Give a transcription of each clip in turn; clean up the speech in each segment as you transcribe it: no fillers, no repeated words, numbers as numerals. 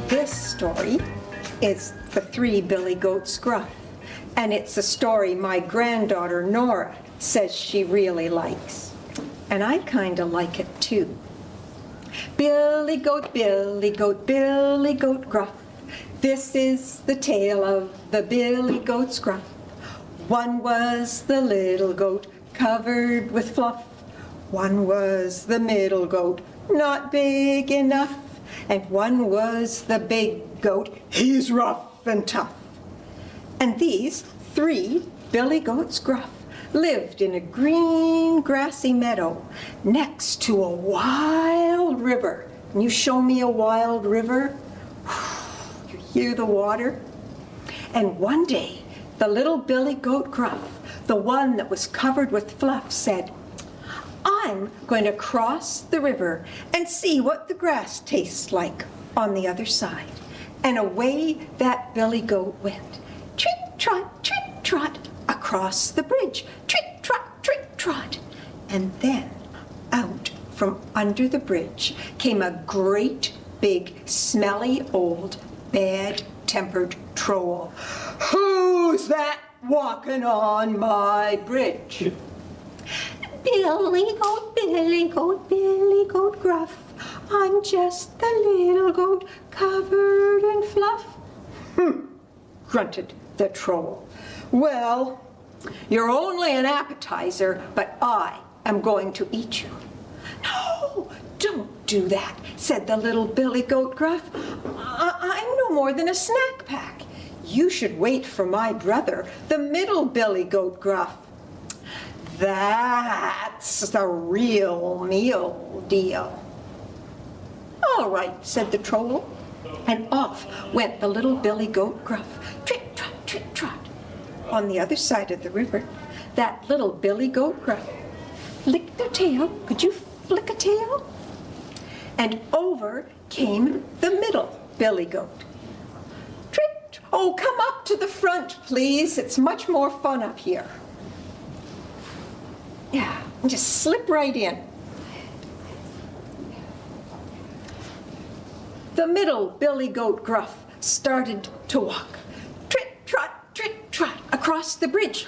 This story is The Three Billy Goats Gruff, and it's a story my granddaughter Nora says she really likes. And I kind of like it too. Billy Goat, Billy Goat, Billy Goat Gruff. This is the tale of the Billy Goats Gruff. One was the little goat covered with fluff. One was the middle goat, not big enough. And one was the big goat, he's rough and tough. And these three Billy Goats Gruff lived in a green grassy meadow next to a wild river. Can you show me a wild river? You hear the water? And one day, the little Billy Goat Gruff, the one that was covered with fluff, said, I'm going to cross the river and see what the grass tastes like on the other side. And away that Billy Goat went, treat, trot, across the bridge, treat, trot. And then out from under the bridge came a great, big, smelly, old, bad-tempered troll. Who's that walking on my bridge? Billy Goat, Billy Goat, Billy Goat Gruff. I'm just the little goat covered in fluff. Grunted the troll. Well, you're only an appetizer, but I am going to eat you. No, don't do that, said the little Billy Goat Gruff. I'm no more than a snack pack. You should wait for my brother, the middle Billy Goat Gruff. That's the real meal deal. All right, said the troll, and off went the little Billy Goat Gruff, treat, trot. On the other side of the river, that little Billy Goat Gruff flicked a tail. Could you flick a tail? And over came the middle Billy Goat. Treat, oh, come up to the front, please. It's much more fun up here. Yeah, just slip right in. The middle Billy Goat Gruff started to walk. Treat, trot, across the bridge.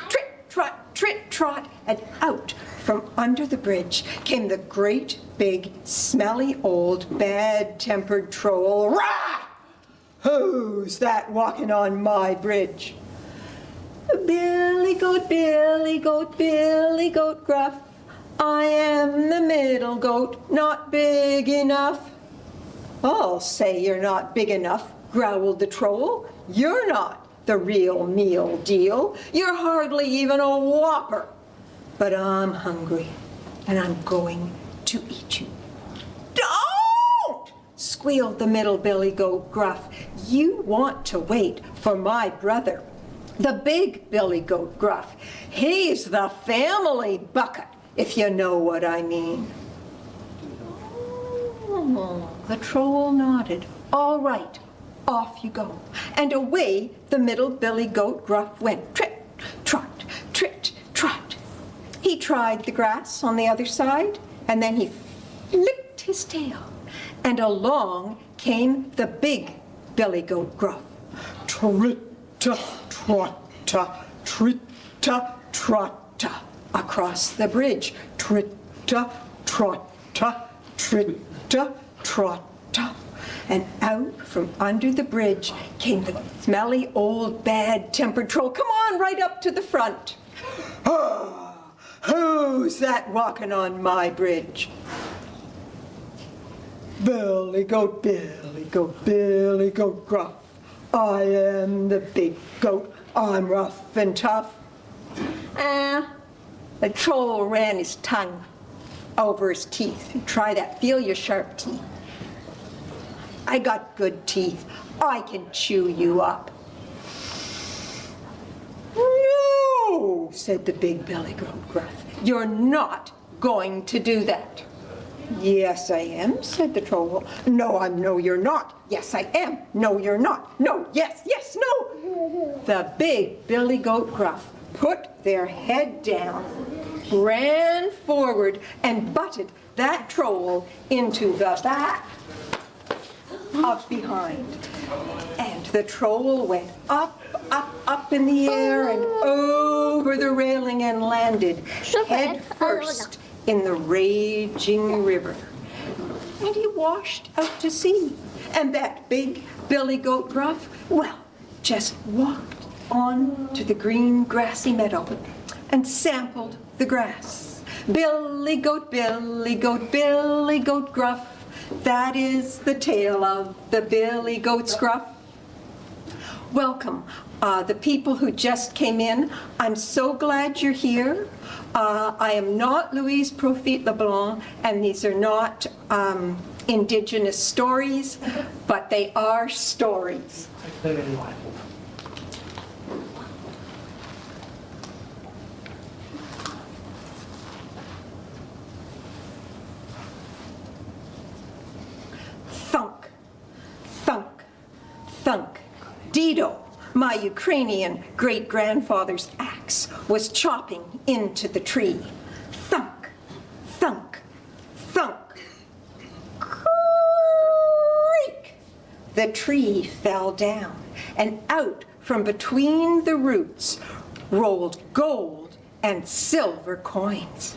Treat, trot, and out from under the bridge came the great, big, smelly, old, bad-tempered troll. Rah! Who's that walking on my bridge? Billy Goat, Billy Goat, Billy Goat Gruff. I am the middle goat, not big enough. I'll say you're not big enough, growled the troll. You're not the real meal deal. You're hardly even a whopper. But I'm hungry, and I'm going to eat you. Don't! Squealed the middle Billy Goat Gruff. You want to wait for my brother, the big Billy Goat Gruff. He's the family bucket, if you know what I mean. Oh, the troll nodded. All right, off you go. And away the middle Billy Goat Gruff went. Treat, trot. He tried the grass on the other side, and then he flicked his tail. And along came the big Billy Goat Gruff. Trotta, trotta, across the bridge. Trotta, trotta. And out from under the bridge came the smelly, old, bad-tempered troll. Come on, right up to the front. Who's that walking on my bridge? Billy Goat, Billy Goat, Billy Goat Gruff. I am the big goat. I'm rough and tough. The troll ran his tongue over his teeth. Try that. Feel your sharp teeth. I got good teeth. I can chew you up. No, said the big Billy Goat Gruff. You're not going to do that. Yes, I am, said the troll. No, you're not. Yes, I am. No, you're not. No, yes, no. The big billy goat Gruff put their head down, ran forward, and butted that troll into the back of behind. And the troll went up in the air and over the railing and landed head first in the raging river. And he washed out to sea. And that big billy goat Gruff, well, just walked on to the green grassy meadow and sampled the grass. Billy goat, Billy goat, Billy goat Gruff, that is the tale of the billy goat Gruff. Welcome, the people who just came in. I'm so glad you're here. I am not Louise Profit Leblanc, and these are not Indigenous stories, but they are stories. Thunk, thunk, thunk. Dido, my Ukrainian great-grandfather's axe, was chopping into the tree. Thunk, thunk, thunk. Creak! The tree fell down, and out from between the roots rolled gold and silver coins.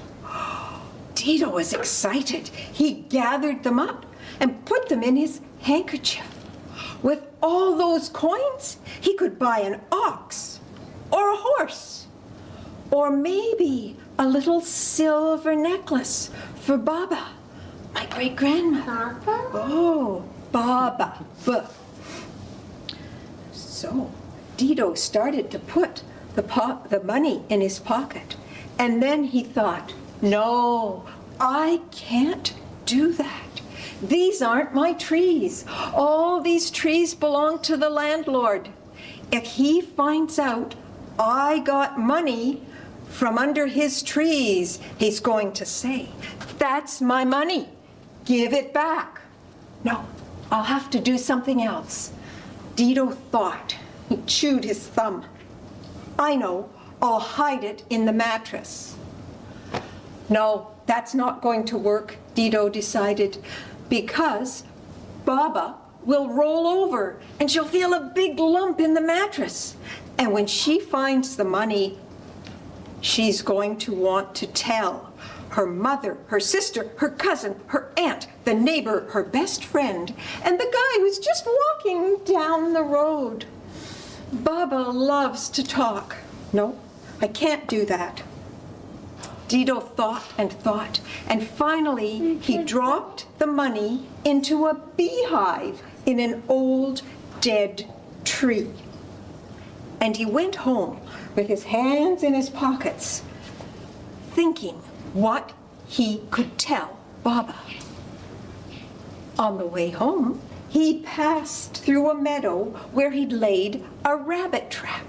Dido was excited. He gathered them up and put them in his handkerchief. With all those coins, he could buy an ox or a horse, or maybe a little silver necklace for Baba, my great-grandmother. Oh, Baba. So Dido started to put the money in his pocket, and then he thought, no, I can't do that. These aren't my trees. All these trees belong to the landlord. If he finds out I got money from under his trees, he's going to say, that's my money. Give it back. No, I'll have to do something else. Dido thought. He chewed his thumb. I know, I'll hide it in the mattress. No, that's not going to work, Dido decided, because Baba will roll over and she'll feel a big lump in the mattress. And when she finds the money, she's going to want to tell her mother, her sister, her cousin, her aunt, the neighbor, her best friend, and the guy who's just walking down the road. Baba loves to talk. No, I can't do that. Dido thought, and finally he dropped the money into a beehive in an old dead tree. And he went home with his hands in his pockets, thinking what he could tell Baba. On the way home, he passed through a meadow where he'd laid a rabbit trap.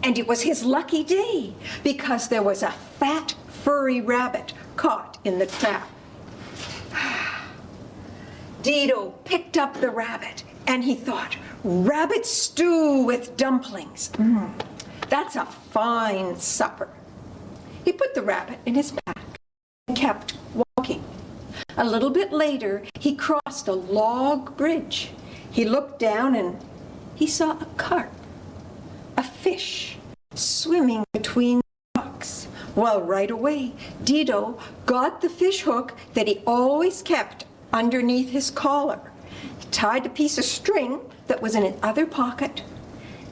And it was his lucky day, because there was a fat, furry rabbit caught in the trap. Dido picked up the rabbit, and he thought, rabbit stew with dumplings. That's a fine supper. He put the rabbit in his pack and kept walking. A little bit later, he crossed a log bridge. He looked down and he saw a carp, a fish, swimming between the rocks. Well, right away, Dido got the fish hook that he always kept underneath his collar. He tied a piece of string that was in another pocket,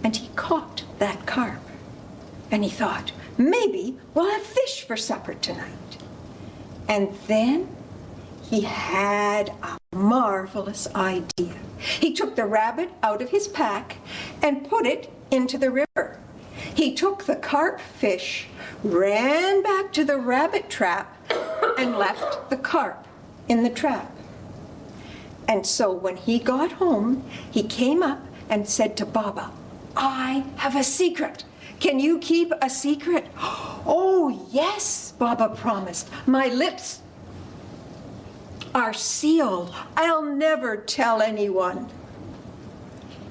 and he caught that carp. And he thought, maybe we'll have fish for supper tonight. And then he had a marvelous idea. He took the rabbit out of his pack and put it into the river. He took the carp fish, ran back to the rabbit trap, and left the carp in the trap. And so when he got home, he came up and said to Baba, I have a secret. Can you keep a secret? Oh, yes, Baba promised. My lips are sealed. I'll never tell anyone.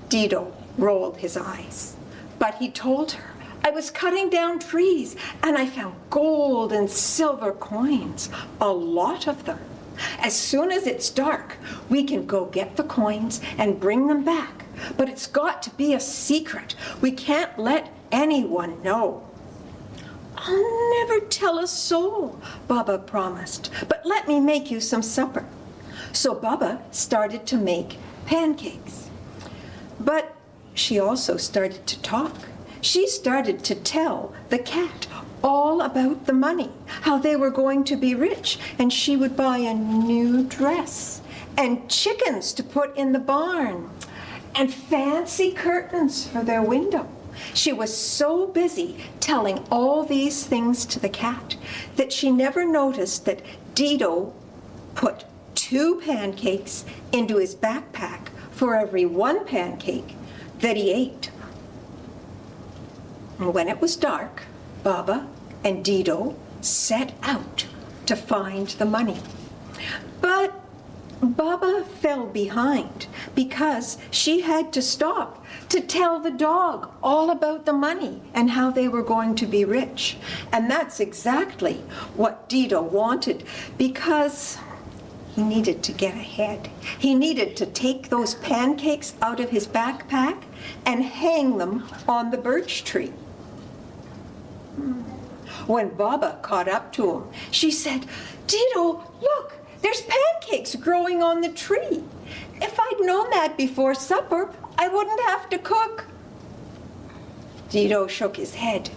Dido rolled his eyes, but he told her, I was cutting down trees and I found gold and silver coins, a lot of them. As soon as it's dark, we can go get the coins and bring them back. But it's got to be a secret. We can't let anyone know. I'll never tell a soul, Baba promised, but let me make you some supper. So Baba started to make pancakes. But she also started to talk. She started to tell the cat all about the money, how they were going to be rich, and she would buy a new dress, and chickens to put in the barn, and fancy curtains for their window. She was so busy telling all these things to the cat that she never noticed that Dido put 2 pancakes into his backpack for every 1 pancake that he ate. And when it was dark, Baba and Dido set out to find the money. But Baba fell behind because she had to stop to tell the dog all about the money and how they were going to be rich. And that's exactly what Dido wanted, because he needed to get ahead. He needed to take those pancakes out of his backpack and hang them on the birch tree. When Baba caught up to him, she said, Dido, look, there's pancakes growing on the tree. If I'd known that before supper, I wouldn't have to cook. Dido shook his head.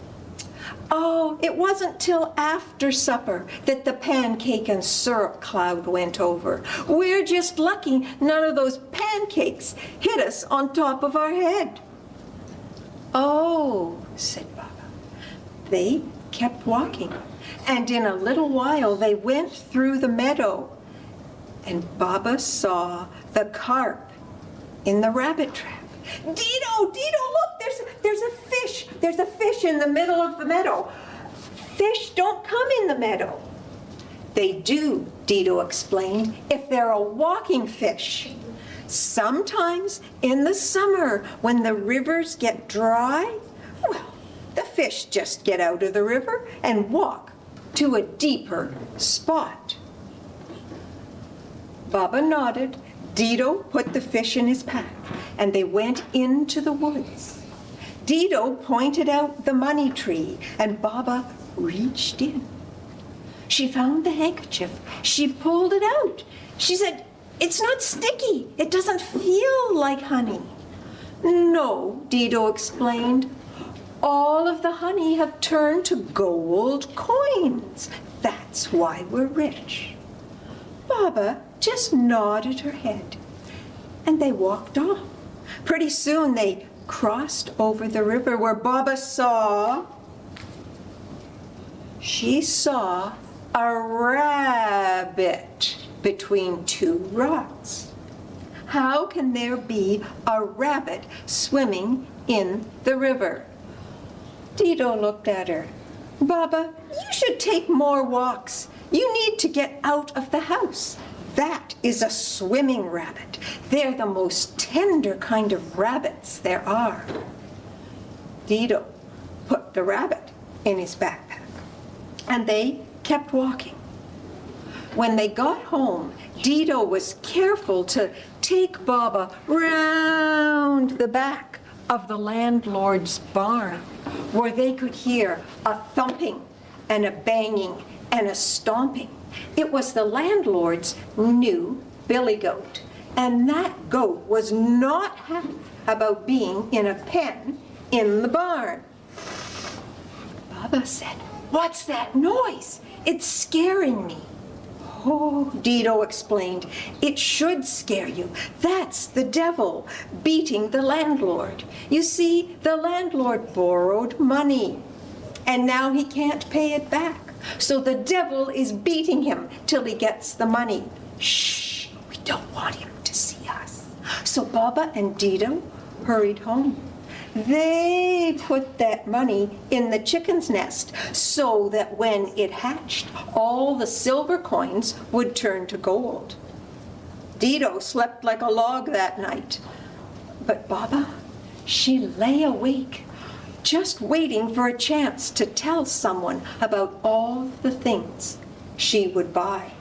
Oh, it wasn't till after supper that the pancake and syrup cloud went over. We're just lucky none of those pancakes hit us on top of our head. Oh, said Baba. They kept walking, and in a little while they went through the meadow, and Baba saw the carp in the rabbit trap. Dido, look, there's a fish. There's a fish in the middle of the meadow. Fish don't come in the meadow. They do, Dido explained, if they're a walking fish. Sometimes in the summer when the rivers get dry, well, the fish just get out of the river and walk to a deeper spot. Baba nodded. Dido put the fish in his pack, and they went into the woods. Dido pointed out the money tree, and Baba reached in. She found the handkerchief. She pulled it out. She said, it's not sticky. It doesn't feel like honey. No, Dido explained. All of the honey have turned to gold coins. That's why we're rich. Baba just nodded her head, and they walked off. Pretty soon they crossed over the river where Baba saw a rabbit between 2 rocks. How can there be a rabbit swimming in the river? Dido looked at her. Baba, you should take more walks. You need to get out of the house. That is a swimming rabbit. They're the most tender kind of rabbits there are. Dido put the rabbit in his backpack, and they kept walking. When they got home, Dido was careful to take Baba round the back of the landlord's barn, where they could hear a thumping and a banging and a stomping. It was the landlord's new billy goat, and that goat was not happy about being in a pen in the barn. Baba said, "What's that noise? It's scaring me." "Oh," Dido explained, "it should scare you. That's the devil beating the landlord. You see, the landlord borrowed money, and now he can't pay it back. So the devil is beating him till he gets the money. Shh, we don't want him to see us." So Baba and Dido hurried home. they put that money in the chicken's nest so that when it hatched, all the silver coins would turn to gold. Dido slept like a log that night. But Baba, she lay awake, just waiting for a chance to tell someone about all the things she would buy.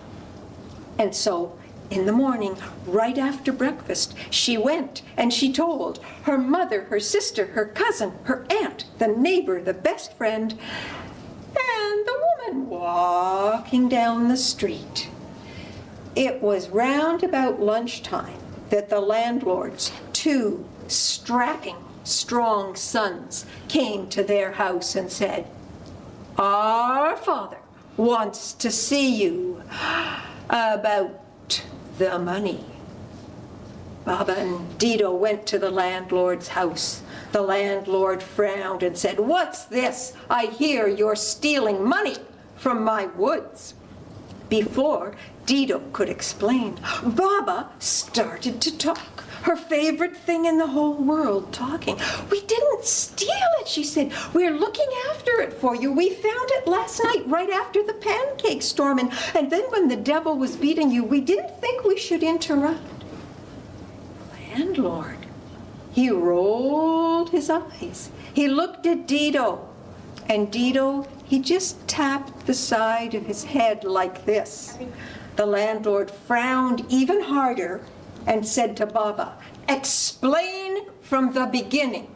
And so, in the morning, right after breakfast, she went and she told her mother, her sister, her cousin, her aunt, the neighbor, the best friend, and the woman walking down the street. It was round about lunchtime that the landlord's 2 strapping, strong sons came to their house and said, "Our father wants to see you about the money." Baba and Dido went to the landlord's house. The landlord frowned and said, "What's this? I hear you're stealing money from my woods." Before Dido could explain, Baba started to talk. Her favorite thing in the whole world, talking. "We didn't steal it," she said. "We're looking after it for you. We found it last night right after the pancake storm. And then when the devil was beating you, we didn't think we should interrupt." Landlord, he rolled his eyes. He looked at Dido. And Dido, he just tapped the side of his head like this. The landlord frowned even harder and said to Baba, "Explain from the beginning."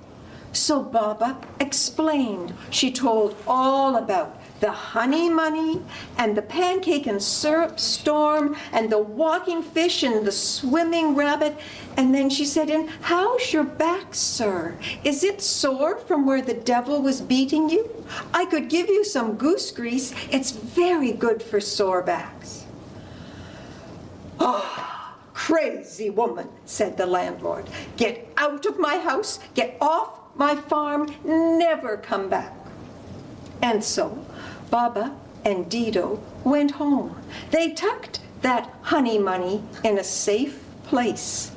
So Baba explained. She told all about the honey money and the pancake and syrup storm and the walking fish and the swimming rabbit. And then she said, "And how's your back, sir? Is it sore from where the devil was beating you? I could give you some goose grease. It's very good for sore backs." "Oh, crazy woman," said the landlord. "Get out of my house, get off my farm, never come back." And so Baba and Dido went home. They tucked that honey money in a safe place.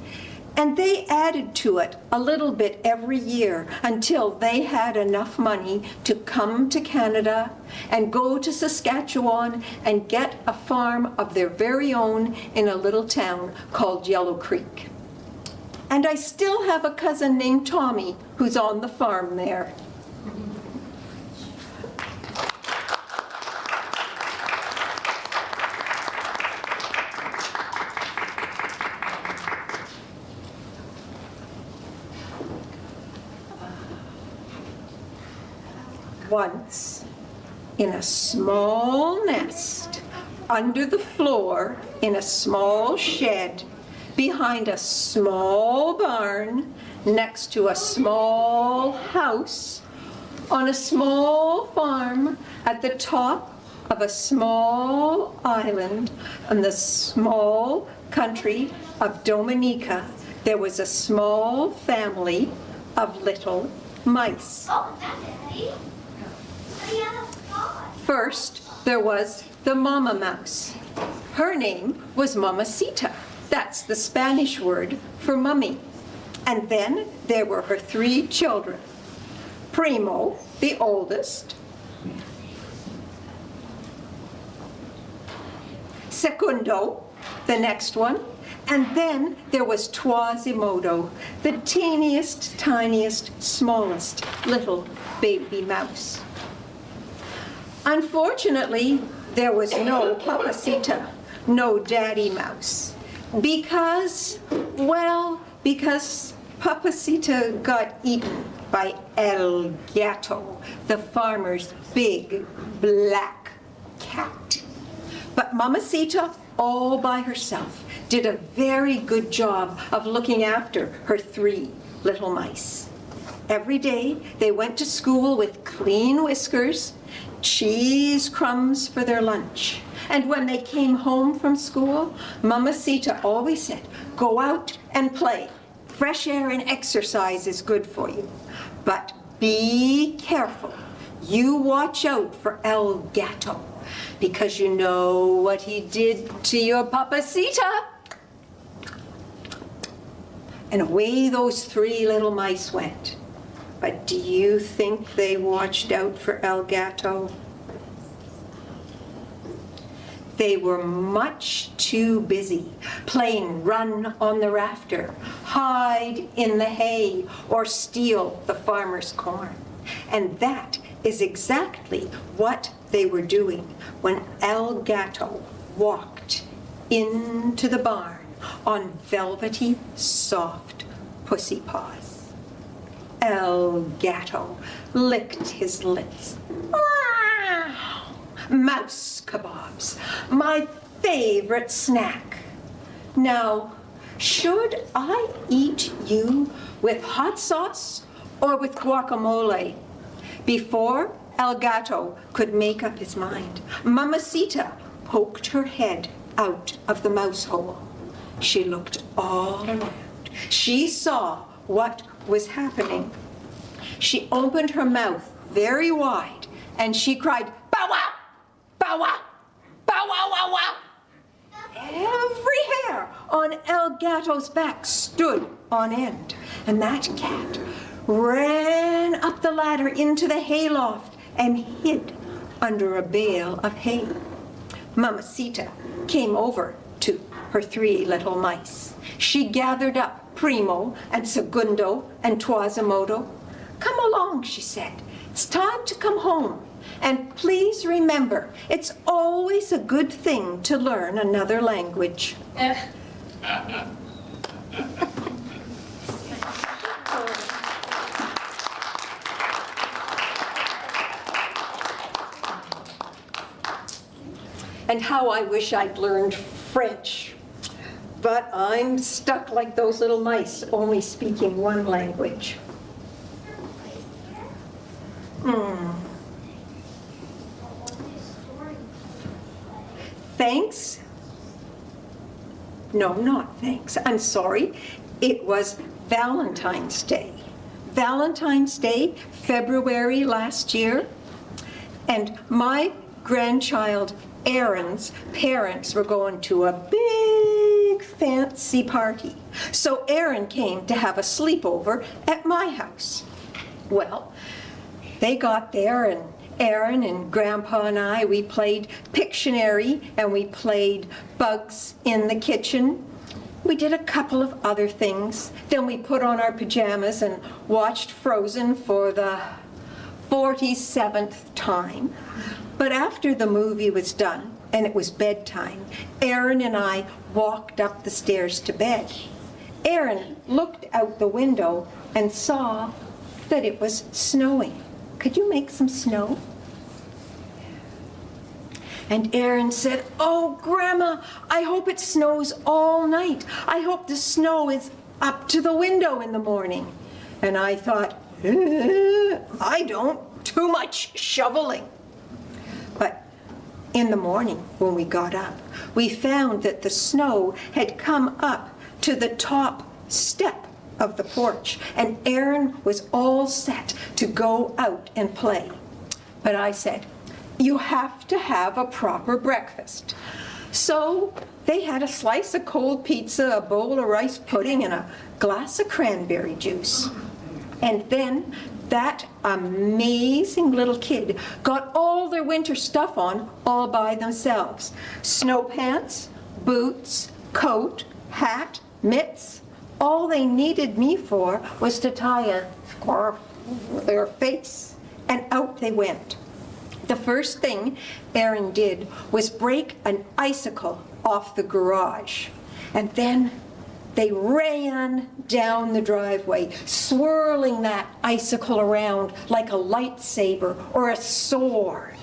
And they added to it a little bit every year until they had enough money to come to Canada and go to Saskatchewan and get a farm of their very own in a little town called Yellow Creek. And I still have a cousin named Tommy who's on the farm there. Once, in a small nest, under the floor, in a small shed, behind a small barn, next to a small house, on a small farm, at the top of a small island, in the small country of Dominica, there was a small family of little mice. First, there was the mama mouse. Her name was Mamacita. That's the Spanish word for mummy. And then there were her 3 children. Primo, the oldest. Secundo, the next one. And then there was Quasimodo, the teeniest, tiniest, smallest little baby mouse. Unfortunately, there was no Papacita, no Daddy Mouse, because Papacita got eaten by El Gato, the farmer's big black cat. But Mamacita, all by herself, did a very good job of looking after her 3 little mice. Every day they went to school with clean whiskers, cheese crumbs for their lunch. And when they came home from school, Mamacita always said, "Go out and play. Fresh air and exercise is good for you. But be careful. You watch out for El Gato, because you know what he did to your Papacita." And away those 3 little mice went. But do you think they watched out for El Gato? They were much too busy playing run on the rafter, hide in the hay, or steal the farmer's corn. And that is exactly what they were doing when El Gato walked into the barn on velvety, soft pussy paws. El Gato licked his lips. Mouse kebabs, my favorite snack. Now, should I eat you with hot sauce or with guacamole? Before El Gato could make up his mind, Mamacita poked her head out of the mouse hole. She looked all around. She saw what was happening. She opened her mouth very wide and she cried, "Bow wow! Bow wow! Bow wow wow wow!" Every hair on El Gato's back stood on end, and that cat ran up the ladder into the hayloft and hid under a bale of hay. Mamacita came over to her 3 little mice. She gathered up Primo and Segundo and Quasimodo. "Come along," she said. "It's time to come home. And please remember, it's always a good thing to learn another language." And how I wish I'd learned French. But I'm stuck like those little mice, only speaking one language. Thanks? No, not thanks. I'm sorry. It was Valentine's Day. Valentine's Day, February last year. And my grandchild Aaron's parents were going to a big fancy party. So Aaron came to have a sleepover at my house. Well, they got there and Aaron and Grandpa and I, we played Pictionary and we played Bugs in the Kitchen. We did a couple of other things. Then we put on our pajamas and watched Frozen for the 47th time. But after the movie was done and it was bedtime, Aaron and I walked up the stairs to bed. Aaron looked out the window and saw that it was snowing. Could you make some snow? And Aaron said, "Oh, Grandma, I hope it snows all night. I hope the snow is up to the window in the morning." And I thought, I don't, too much shoveling. But in the morning when we got up, we found that the snow had come up to the top step of the porch, and Aaron was all set to go out and play. But I said, "You have to have a proper breakfast." So they had a slice of cold pizza, a bowl of rice pudding, and a glass of cranberry juice. And then that amazing little kid got all their winter stuff on all by themselves. Snow pants, boots, coat, hat, mitts. All they needed me for was to tie a scarf over their face, and out they went. The first thing Aaron did was break an icicle off the garage, and then they ran down the driveway, swirling that icicle around like a lightsaber or a sword.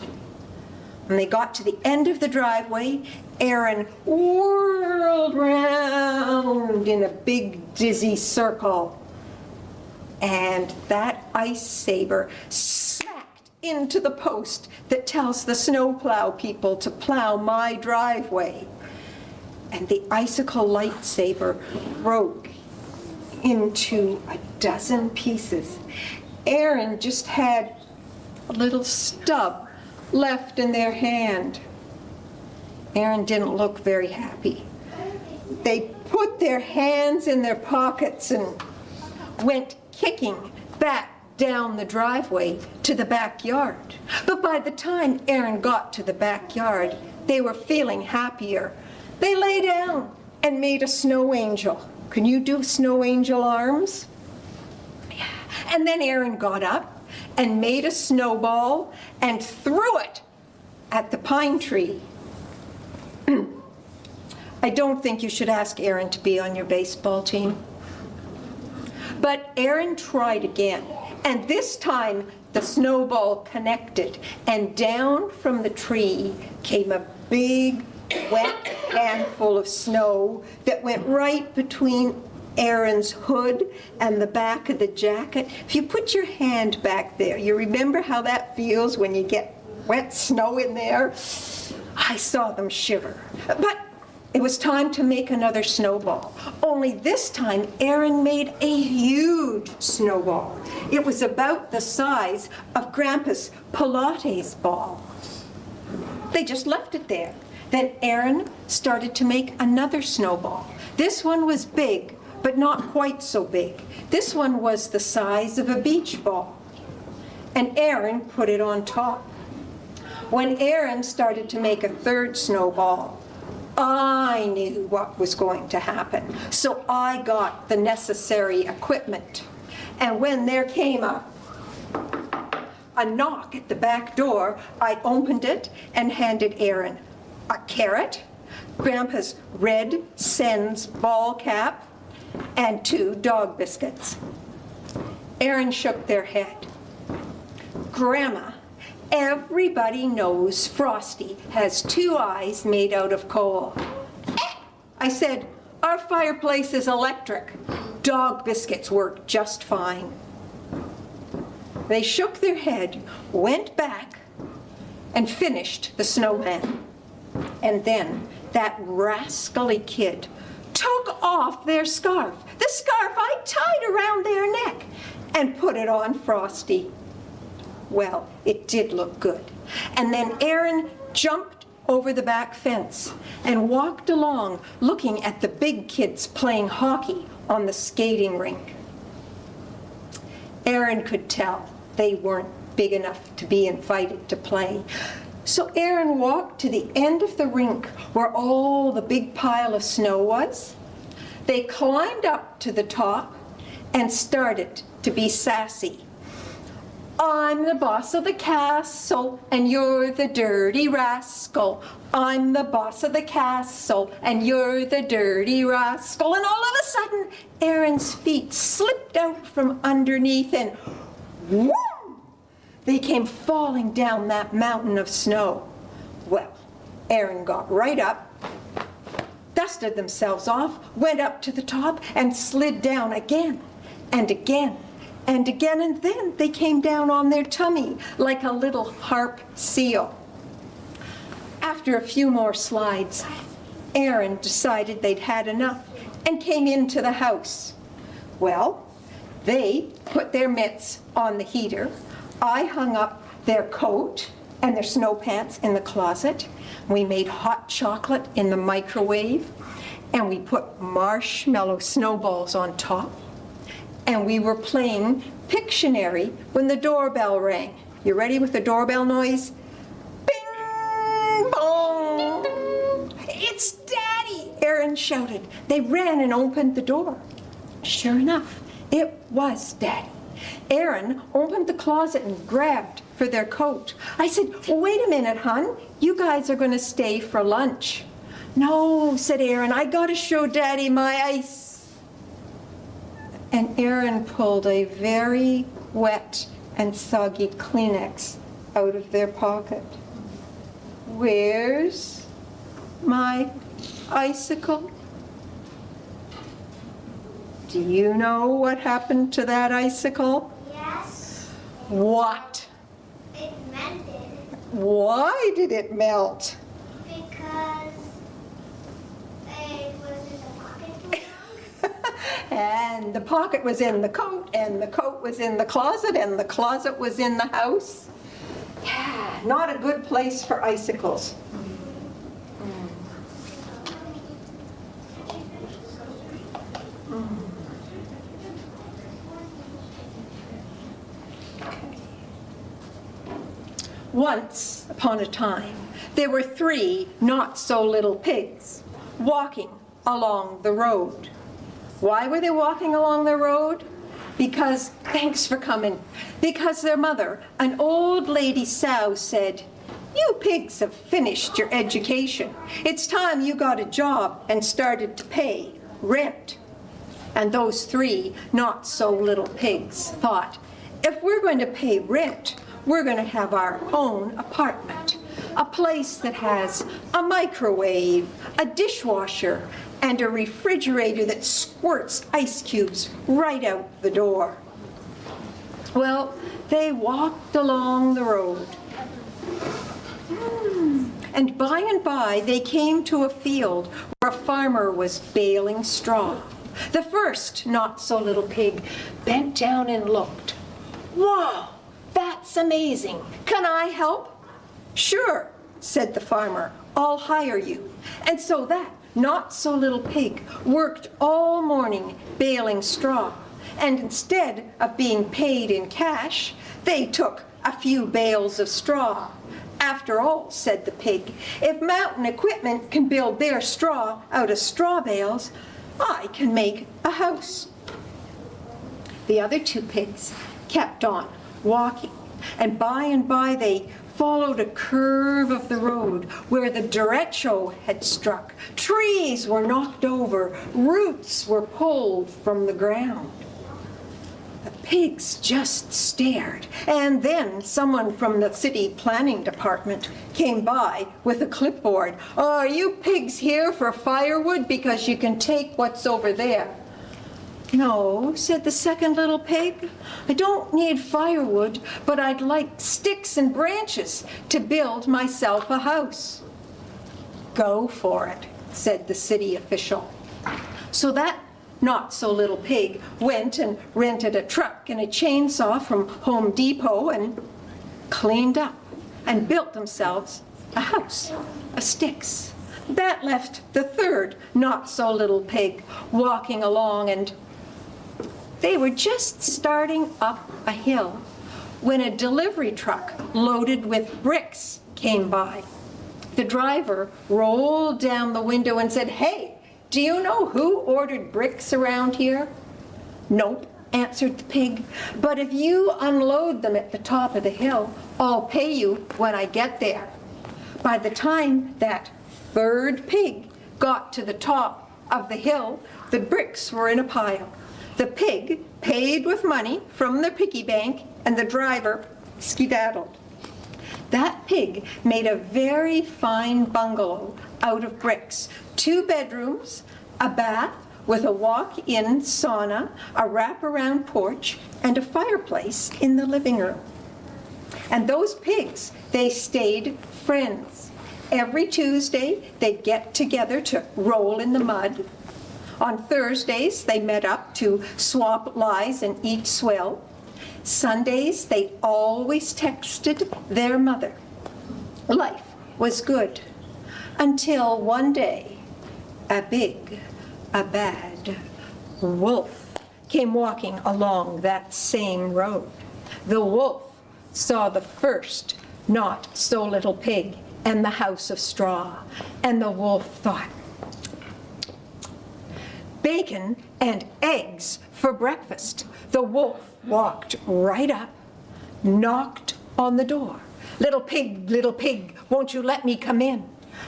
When they got to the end of the driveway, Aaron whirled round in a big dizzy circle, and that ice saber smacked into the post that tells the snowplow people to plow my driveway. And the icicle lightsaber broke into a dozen pieces. Aaron just had a little stub left in their hand. Aaron didn't look very happy. They put their hands in their pockets and went kicking back down the driveway to the backyard. But by the time Aaron got to the backyard, they were feeling happier. They lay down and made a snow angel. Can you do snow angel arms? Yeah. And then Aaron got up and made a snowball and threw it at the pine tree. I don't think you should ask Aaron to be on your baseball team. But Aaron tried again, and this time the snowball connected, and down from the tree came a big, wet handful of snow that went right between Aaron's hood and the back of the jacket. If you put your hand back there, you remember how that feels when you get wet snow in there? I saw them shiver. But it was time to make another snowball. Only this time, Aaron made a huge snowball. It was about the size of Grandpa's Pilates ball. They just left it there. Then Aaron started to make another snowball. This one was big, but not quite so big. This one was the size of a beach ball. And Aaron put it on top. When Aaron started to make a third snowball, I knew what was going to happen, so I got the necessary equipment. And when there came a knock at the back door, I opened it and handed Aaron a carrot, Grandpa's red Sens ball cap, and 2 dog biscuits. Aaron shook their head. Grandma, everybody knows Frosty has 2 eyes made out of coal. I said, our fireplace is electric. Dog biscuits work just fine. They shook their head, went back, and finished the snowman. And then that rascally kid took off their scarf, the scarf I tied around their neck, and put it on Frosty. Well, it did look good. And then Aaron jumped over the back fence and walked along looking at the big kids playing hockey on the skating rink. Aaron could tell they weren't big enough to be invited to play. So Aaron walked to the end of the rink where all the big pile of snow was. They climbed up to the top and started to be sassy. I'm the boss of the castle, and you're the dirty rascal. I'm the boss of the castle, and you're the dirty rascal. And all of a sudden, Aaron's feet slipped out from underneath, and whoom! They came falling down that mountain of snow. Well, Aaron got right up, dusted themselves off, went up to the top, and slid down again and again. And again, and then they came down on their tummy like a little harp seal. After a few more slides, Aaron decided they'd had enough and came into the house. Well, they put their mitts on the heater. I hung up their coat and their snow pants in the closet. We made hot chocolate in the microwave, and we put marshmallow snowballs on top. And we were playing Pictionary when the doorbell rang. You ready with the doorbell noise? Bing bong! It's Daddy! Aaron shouted. They ran and opened the door. Sure enough, it was Daddy. Aaron opened the closet and grabbed for their coat. I said, well, wait a minute, hon. You guys are going to stay for lunch. No, said Aaron, I got to show Daddy my ice. And Aaron pulled a very wet and soggy Kleenex out of their pocket. Where's my icicle? Do you know what happened to that icicle? Yes. What? It melted. Why did it melt? Because it was in the pocket. And the pocket was in the coat, and the coat was in the closet, and the closet was in the house. Yeah, not a good place for icicles. Once upon a time, there were 3 not-so-little pigs walking along the road. Why were they walking along the road? Because, thanks for coming, because their mother, an old lady sow, said, "You pigs have finished your education. It's time you got a job and started to pay rent." And those 3 not-so-little pigs thought, if we're going to pay rent, we're going to have our own apartment, a place that has a microwave, a dishwasher, and a refrigerator that squirts ice cubes right out the door. Well, they walked along the road. And by they came to a field where a farmer was baling straw. The first not-so-little pig bent down and looked. "Whoa, that's amazing. Can I help?" "Sure," said the farmer, "I'll hire you." And so that not-so-little pig worked all morning baling straw. And instead of being paid in cash, they took a few bales of straw. "After all," said the pig, "if Mountain Equipment can build their straw out of straw bales, I can make a house." The other 2 pigs kept on walking, and by they followed a curve of the road where the derecho had struck. Trees were knocked over, roots were pulled from the ground. The pigs just stared, and then someone from the city planning department came by with a clipboard. "Are you pigs here for firewood because you can take what's over there?" "No," said the second little pig. "I don't need firewood, but I'd like sticks and branches to build myself a house." "Go for it," said the city official. So that not-so-little pig went and rented a truck and a chainsaw from Home Depot and cleaned up and built themselves a house of sticks. That left the third not-so-little pig walking along, and they were just starting up a hill when a delivery truck loaded with bricks came by. The driver rolled down the window and said, "Hey, do you know who ordered bricks around here?" "Nope," answered the pig, "but if you unload them at the top of the hill, I'll pay you when I get there." By the time that third pig got to the top of the hill, the bricks were in a pile. The pig paid with money from the piggy bank, and the driver skedaddled. That pig made a very fine bungalow out of bricks, 2 bedrooms, a bath with a walk-in sauna, a wraparound porch, and a fireplace in the living room. And those pigs, they stayed friends. Every Tuesday, they'd get together to roll in the mud. On Thursdays, they met up to swap lies and eat swell. Sundays, they always texted their mother. Life was good until one day, a bad wolf came walking along that same road. The wolf saw the first not-so-little pig and the house of straw, and the wolf thought, "Bacon and eggs for breakfast." The wolf walked right up, knocked on the door. Little pig, won't you let me come in?"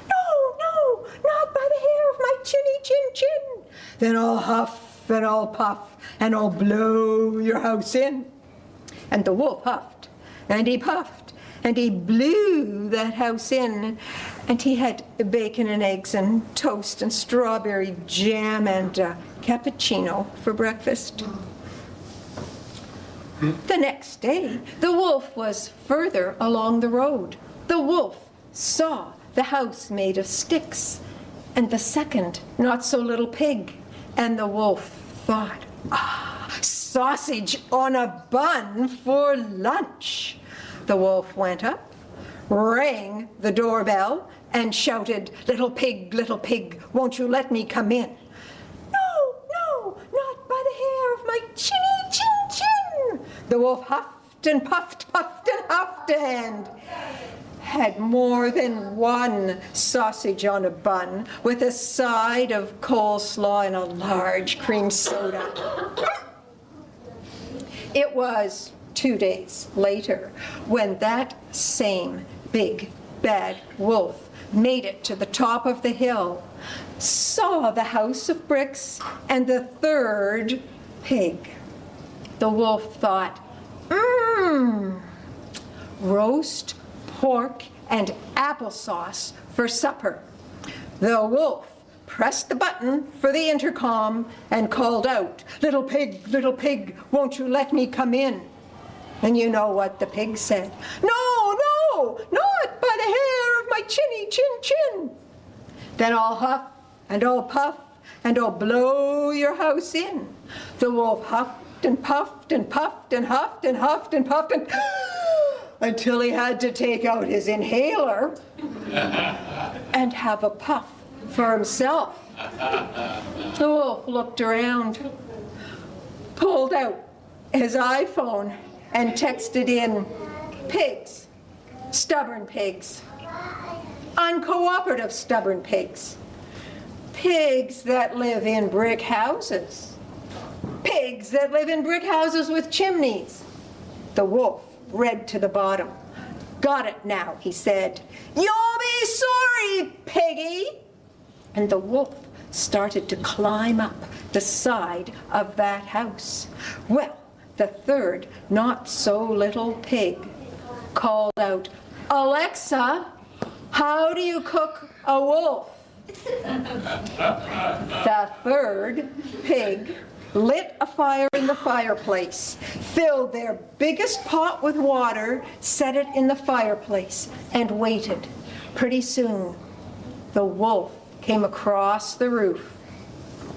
No, not by the hair of my chinny chin." "Then I'll huff and I'll puff and I'll blow your house in." And the wolf huffed and he puffed and he blew that house in, and he had bacon and eggs and toast and strawberry jam and cappuccino for breakfast. The next day, the wolf was further along the road. The wolf saw the house made of sticks and the second not-so-little pig, and the wolf thought, sausage on a bun for lunch. The wolf went up, rang the doorbell, and shouted, little pig, won't you let me come in?" No, not by the hair of my chinny chin chin." The wolf huffed and puffed and huffed and had more than one sausage on a bun with a side of coleslaw and a large cream soda. It was 2 days later when that same big bad wolf made it to the top of the hill, saw the house of bricks and the third pig. The wolf thought, roast pork and applesauce for supper. The wolf pressed the button for the intercom and called out, little pig, won't you let me come in? And you know what the pig said? No, not by the hair of my chinny chin. Then I'll huff and I'll puff and I'll blow your house in. The wolf huffed and puffed and puffed and huffed and huffed and puffed and until he had to take out his inhaler and have a puff for himself. The wolf looked around, pulled out his iPhone and texted in, pigs, stubborn pigs, uncooperative stubborn pigs, pigs that live in brick houses, pigs that live in brick houses with chimneys. The wolf read to the bottom. Got it now, he said. You'll be sorry, piggy. And the wolf started to climb up the side of that house. Well, the third not-so-little pig called out, Alexa, how do you cook a wolf? The third pig lit a fire in the fireplace, filled their biggest pot with water, set it in the fireplace, and waited. Pretty soon, the wolf came across the roof.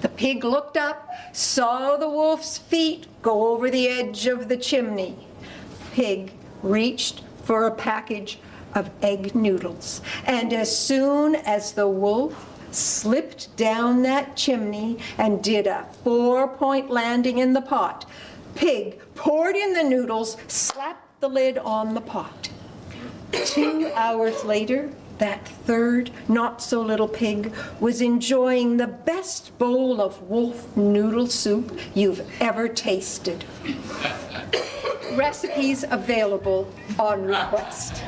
The pig looked up, saw the wolf's feet go over the edge of the chimney. Pig reached for a package of egg noodles, and as soon as the wolf slipped down that chimney and did a 4-point landing in the pot, Pig poured in the noodles, slapped the lid on the pot. 2 hours later, that third not-so-little pig was enjoying the best bowl of wolf noodle soup you've ever tasted. Recipes available on request.